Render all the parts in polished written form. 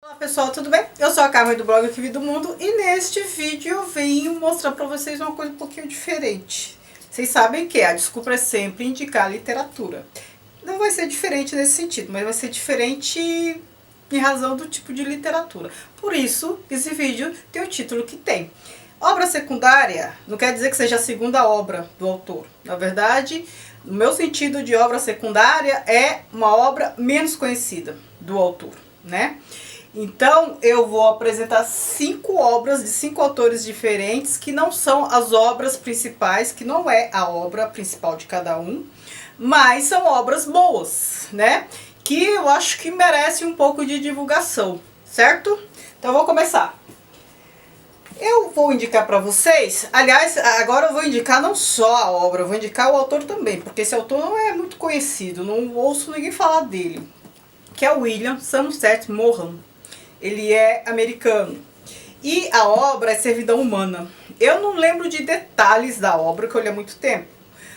Olá pessoal, tudo bem? Eu sou a Carmen do blog Aqui Vida do Mundo e neste vídeo eu venho mostrar pra vocês uma coisa um pouquinho diferente. Vocês sabem que a desculpa é sempre indicar literatura. Não vai ser diferente nesse sentido, mas vai ser diferente em razão do tipo de literatura. Por isso, esse vídeo tem o título que tem. Obra secundária não quer dizer que seja a segunda obra do autor. Na verdade, no meu sentido de obra secundária é uma obra menos conhecida do autor, né? Então eu vou apresentar 5 obras de 5 autores diferentes que não são as obras principais, que não é a obra principal de cada um, mas são obras boas, né? Que eu acho que merecem um pouco de divulgação, certo? Então eu vou começar. Eu vou indicar para vocês, aliás, agora eu vou indicar não só a obra, eu vou indicar o autor também, porque esse autor não é muito conhecido, não ouço ninguém falar dele, que é o William Somerset Maugham. Ele é americano. E a obra é Servidão Humana. Eu não lembro de detalhes da obra, que eu li há muito tempo.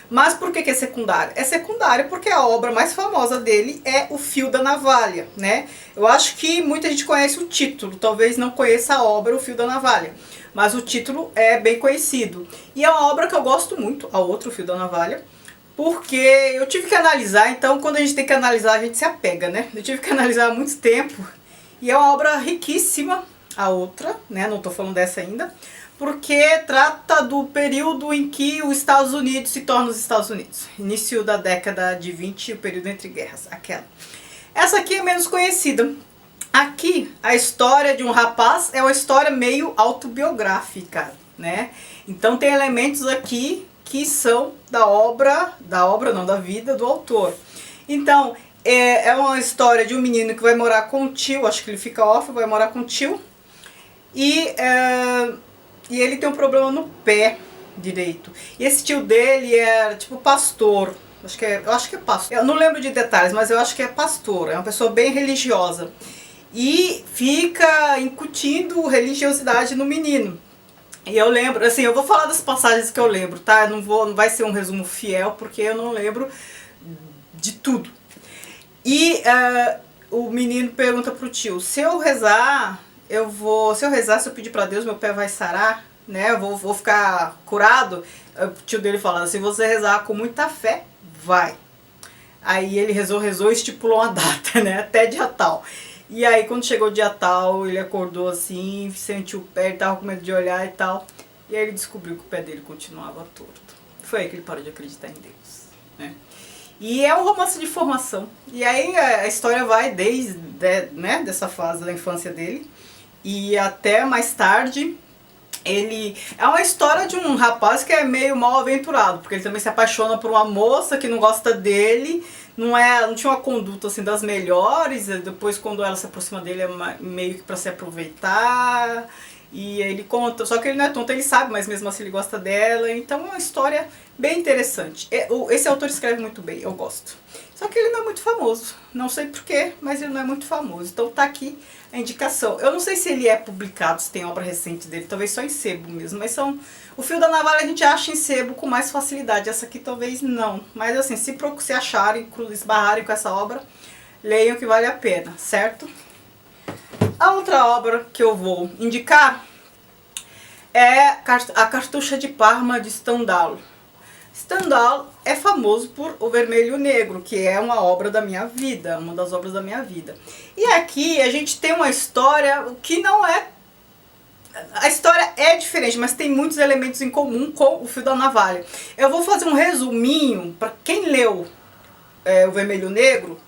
Mas por que é secundária? É secundária porque a obra mais famosa dele é O Fio da Navalha, né? Eu acho que muita gente conhece o título, talvez não conheça a obra O Fio da Navalha. Mas o título é bem conhecido. E é uma obra que eu gosto muito, a outra, O Fio da Navalha. Porque eu tive que analisar, então quando a gente tem que analisar a gente se apega, né? Eu tive que analisar há muito tempo. E é uma obra riquíssima, a outra, né? Não estou falando dessa ainda, porque trata do período em que os Estados Unidos se tornam os Estados Unidos. Início da década de 20, o período entre guerras, aquela. Essa aqui é menos conhecida. Aqui, a história de um rapaz é uma história meio autobiográfica, né? Então tem elementos aqui que são da vida do autor. Então, é uma história de um menino que vai morar com o tio, acho que ele fica órfão, vai morar com o tio. E ele tem um problema no pé direito. E esse tio dele é tipo pastor, eu acho que é pastor. Eu não lembro de detalhes, mas eu acho que é pastor, é uma pessoa bem religiosa. E fica incutindo religiosidade no menino. E eu lembro, assim, eu vou falar das passagens que eu lembro, tá? Não vai ser um resumo fiel, porque eu não lembro de tudo. E o menino pergunta pro tio, se eu rezar, se eu pedir pra Deus, meu pé vai sarar, né? Eu vou ficar curado? O tio dele fala, se você rezar com muita fé, vai. Aí ele rezou e estipulou uma data, né? Até dia tal. E aí quando chegou o dia tal, ele acordou assim, sentiu o pé, ele tava com medo de olhar e tal. E aí ele descobriu que o pé dele continuava torto. Foi aí que ele parou de acreditar em Deus, né? E é um romance de formação. E aí a história vai desde, né, dessa fase da infância dele e até mais tarde. Ele é uma história de um rapaz que é meio mal aventurado, porque ele também se apaixona por uma moça que não gosta dele, não tinha uma conduta assim das melhores. Depois quando ela se aproxima dele é meio que para se aproveitar. E ele conta, só que ele não é tonto, ele sabe, mas mesmo assim ele gosta dela. Então é uma história bem interessante. Esse autor escreve muito bem, eu gosto. Só que ele não é muito famoso, não sei porquê, mas ele não é muito famoso. Então tá aqui a indicação. Eu não sei se ele é publicado, se tem obra recente dele, talvez só em sebo mesmo. Mas o Fio da Navalha a gente acha em sebo com mais facilidade, essa aqui talvez não. Mas assim, se acharem, esbarrarem com essa obra, leiam que vale a pena, certo? A outra obra que eu vou indicar é A Cartucha de Parma, de Stendhal. Stendhal é famoso por O Vermelho e o Negro, que é uma obra da minha vida, uma das obras da minha vida. E aqui a gente tem uma história que não é... A história é diferente, mas tem muitos elementos em comum com O Fio da Navalha. Eu vou fazer um resuminho, para quem leu O Vermelho e o Negro,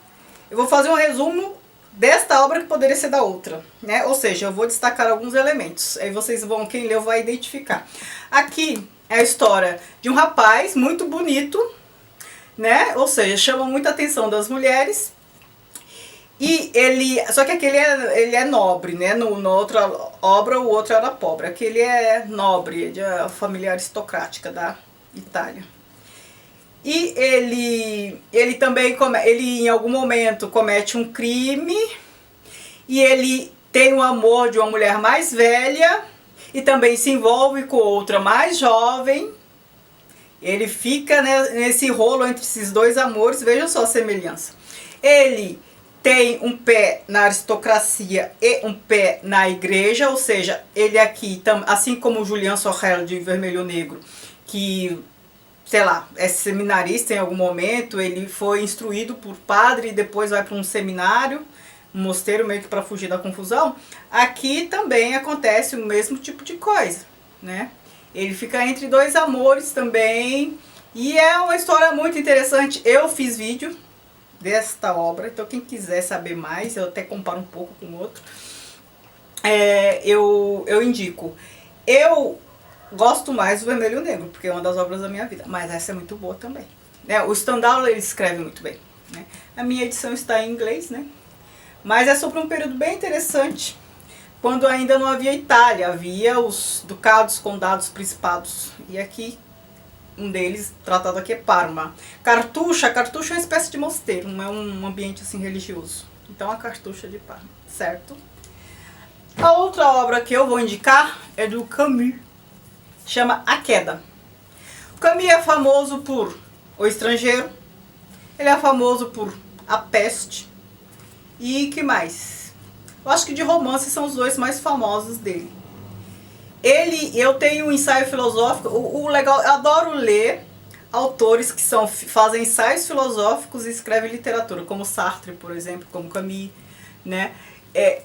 eu vou fazer um resumo desta obra que poderia ser da outra, né? Ou seja, eu vou destacar alguns elementos, aí vocês vão, quem leu vai identificar. Aqui é a história de um rapaz muito bonito, né? Ou seja, chama muita atenção das mulheres. E só que aqui ele é nobre, né? Na outra obra o outro era pobre. Aqui ele é nobre, de uma família aristocrática da Itália. E ele também, ele em algum momento comete um crime e ele tem o amor de uma mulher mais velha e também se envolve com outra mais jovem. Ele fica, né, nesse rolo entre esses dois amores, vejam só a semelhança. Ele tem um pé na aristocracia e um pé na igreja, ou seja, ele aqui, assim como o Julian Sorrel de Vermelho Negro, que, sei lá, é seminarista em algum momento, ele foi instruído por padre e depois vai para um seminário, um mosteiro, meio que para fugir da confusão. Aqui também acontece o mesmo tipo de coisa, né? Ele fica entre dois amores também, e é uma história muito interessante. Eu fiz vídeo desta obra, então quem quiser saber mais, eu até comparo um pouco com o outro, eu indico. Eu gosto mais do Vermelho Negro, porque é uma das obras da minha vida, mas essa é muito boa também, né? O Stendhal, ele escreve muito bem, né? A minha edição está em inglês, né? Mas é sobre um período bem interessante, quando ainda não havia Itália, havia os ducados, condados, principados, e aqui um deles, tratado aqui, é Parma. Cartucha é uma espécie de mosteiro, não é um ambiente assim religioso. Então a Cartucha de Parma, certo? A outra obra que eu vou indicar é do Camus, chama A Queda. O Camus é famoso por O Estrangeiro, ele é famoso por A Peste, e que mais? Eu acho que de romance são os dois mais famosos dele. Eu tenho um ensaio filosófico, o legal, eu adoro ler autores que fazem ensaios filosóficos e escrevem literatura, como Sartre, por exemplo, como Camus, né?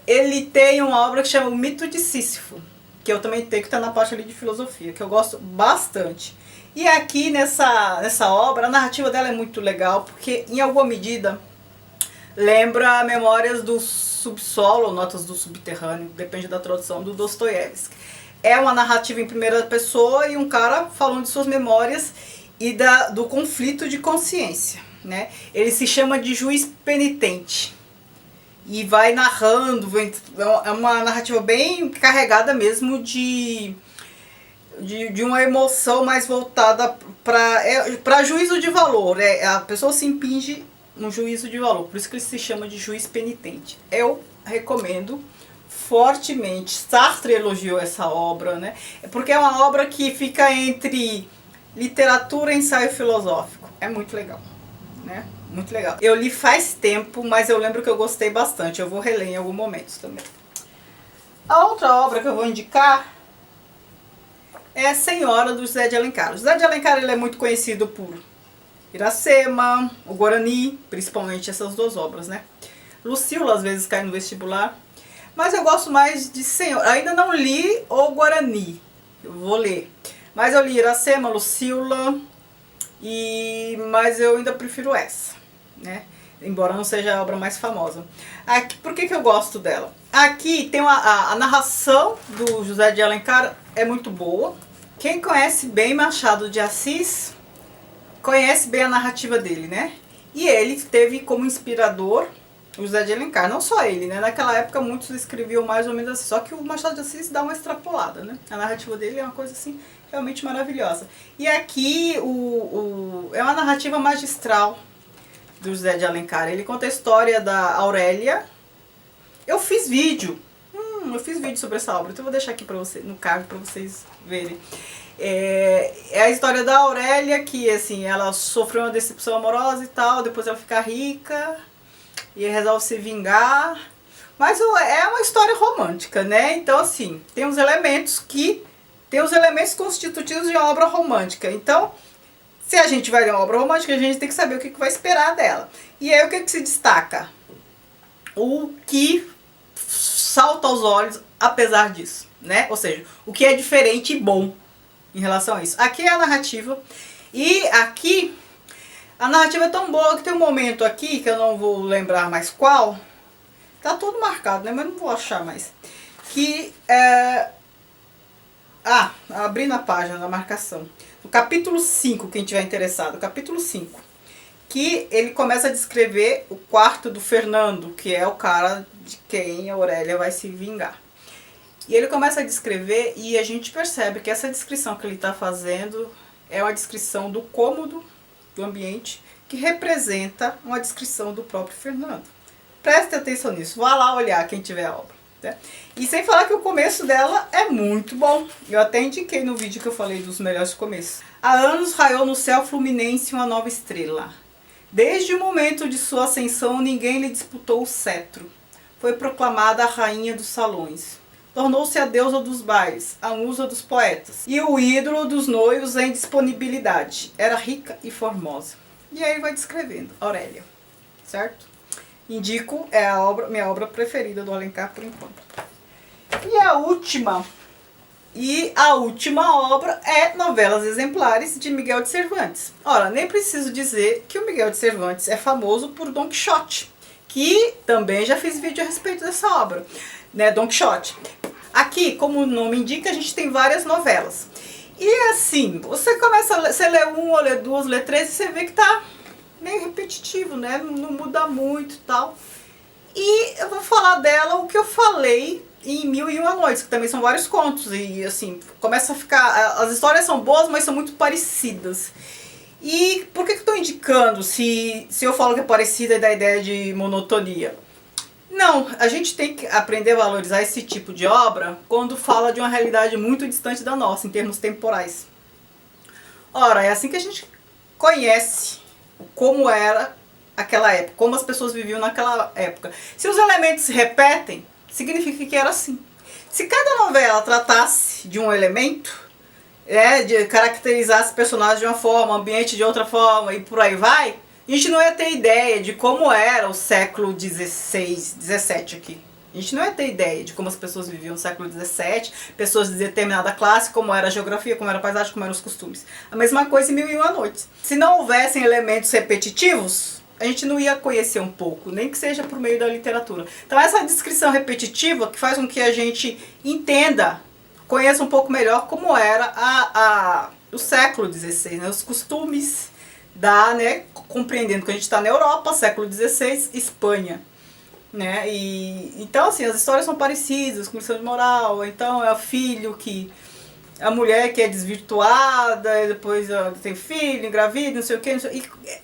Ele tem uma obra que chama O Mito de Sísifo, que eu também tenho, que está na parte ali de filosofia, que eu gosto bastante. E aqui nessa obra, a narrativa dela é muito legal, porque em alguma medida lembra Memórias do Subsolo, Notas do Subterrâneo, depende da tradução, do Dostoiévski. É uma narrativa em primeira pessoa e um cara falando de suas memórias e do conflito de consciência, né? Ele se chama de juiz penitente e vai narrando, é uma narrativa bem carregada mesmo de uma emoção mais voltada para juízo de valor, né? A pessoa se impinge um juízo de valor, por isso que ele se chama de juiz penitente. Eu recomendo fortemente. Sartre elogiou essa obra, né? Porque é uma obra que fica entre literatura e ensaio filosófico. É muito legal, né? Muito legal. Eu li faz tempo, mas eu lembro que eu gostei bastante. Eu vou reler em algum momento também. A outra obra que eu vou indicar é A Senhora, do José de Alencar. O José de Alencar, ele é muito conhecido por Iracema, o Guarani, principalmente essas duas obras, né? Lucila às vezes cai no vestibular. Mas eu gosto mais de Senhora. Ainda não li o Guarani, eu vou ler. Mas eu li Iracema, Lucila, mas eu ainda prefiro essa, né? Embora não seja a obra mais famosa. Aqui, por que eu gosto dela? Aqui tem a narração do José de Alencar, é muito boa. Quem conhece bem Machado de Assis, conhece bem a narrativa dele, né? E ele teve como inspirador o José de Alencar, não só ele, né? Naquela época muitos escreviam mais ou menos assim, só que o Machado de Assis dá uma extrapolada, né? A narrativa dele é uma coisa assim, realmente maravilhosa. E aqui é uma narrativa magistral do José de Alencar. Ele conta a história da Aurélia. Eu fiz vídeo sobre essa obra, então eu vou deixar aqui pra você, no card para vocês verem. É a história da Aurélia, que assim, ela sofreu uma decepção amorosa e tal, depois ela fica rica e resolve se vingar. Mas é uma história romântica, né? Então assim, tem os elementos constitutivos de uma obra romântica. Então, se a gente vai ler uma obra romântica, a gente tem que saber o que vai esperar dela. E aí o que se destaca? O que salta aos olhos apesar disso, né? Ou seja, o que é diferente e bom em relação a isso. Aqui é a narrativa. E aqui a narrativa é tão boa que tem um momento aqui, que eu não vou lembrar mais qual. Tá tudo marcado, né? Mas não vou achar mais. Que abrindo a página da marcação. No capítulo 5, quem tiver interessado. Capítulo 5. Que ele começa a descrever o quarto do Fernando, que é o cara de quem a Aurélia vai se vingar. E ele começa a descrever e a gente percebe que essa descrição que ele está fazendo é uma descrição do cômodo, do ambiente, que representa uma descrição do próprio Fernando. Preste atenção nisso, vá lá olhar quem tiver a obra. Né? E sem falar que o começo dela é muito bom. Eu até indiquei no vídeo que eu falei dos melhores começos. Há anos raiou no céu fluminense uma nova estrela. Desde o momento de sua ascensão, ninguém lhe disputou o cetro. Foi proclamada a rainha dos salões. Tornou-se a deusa dos bailes, a musa dos poetas e o ídolo dos noivos em disponibilidade. Era rica e formosa. E aí vai descrevendo Aurélia, certo? Indico, é minha obra preferida do Alencar por enquanto. E a última obra é Novelas Exemplares, de Miguel de Cervantes. Ora, nem preciso dizer que o Miguel de Cervantes é famoso por Don Quixote, que também já fiz vídeo a respeito dessa obra, né, Don Quixote. Aqui, como o nome indica, a gente tem várias novelas. E assim, você lê uma, lê duas, lê três, e você vê que tá meio repetitivo, né? Não muda muito e tal. E eu vou falar dela o que eu falei em Mil e Uma Noites, que também são vários contos. E assim, começa a ficar... As histórias são boas, mas são muito parecidas. E por que eu estou indicando se eu falo que é parecida da ideia de monotonia? Não, a gente tem que aprender a valorizar esse tipo de obra quando fala de uma realidade muito distante da nossa, em termos temporais. Ora, é assim que a gente conhece como era aquela época, como as pessoas viviam naquela época. Se os elementos se repetem, significa que era assim. Se cada novela tratasse de um elemento, de caracterizar os personagens de uma forma, o ambiente de outra forma e por aí vai, a gente não ia ter ideia de como era o século XVI, XVII aqui. A gente não ia ter ideia de como as pessoas viviam no século XVII, pessoas de determinada classe, como era a geografia, como era a paisagem, como eram os costumes. A mesma coisa em Mil e Uma Noites. Se não houvessem elementos repetitivos, a gente não ia conhecer um pouco, nem que seja por meio da literatura. Então essa descrição repetitiva que faz com que a gente entenda, conheça um pouco melhor como era o século XVI, né? Os costumes compreendendo que a gente está na Europa, século XVI, Espanha. Né? Então assim, as histórias são parecidas, com lição de moral. Então é o filho que... A mulher que é desvirtuada, e depois tem filho, engravida, não sei o que.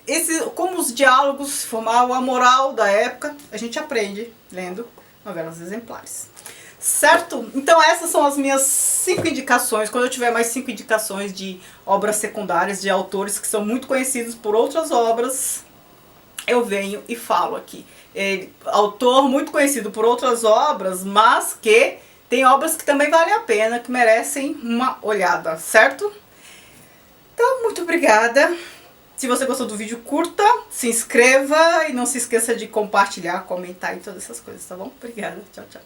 E como os diálogos formavam a moral da época, a gente aprende lendo Novelas Exemplares. Certo? Então essas são as minhas 5 indicações. Quando eu tiver mais 5 indicações de obras secundárias, de autores que são muito conhecidos por outras obras, eu venho e falo aqui. Autor muito conhecido por outras obras, mas que tem obras que também valem a pena, que merecem uma olhada, certo? Então, muito obrigada. Se você gostou do vídeo, curta, se inscreva e não se esqueça de compartilhar, comentar e todas essas coisas, tá bom? Obrigada. Tchau, tchau.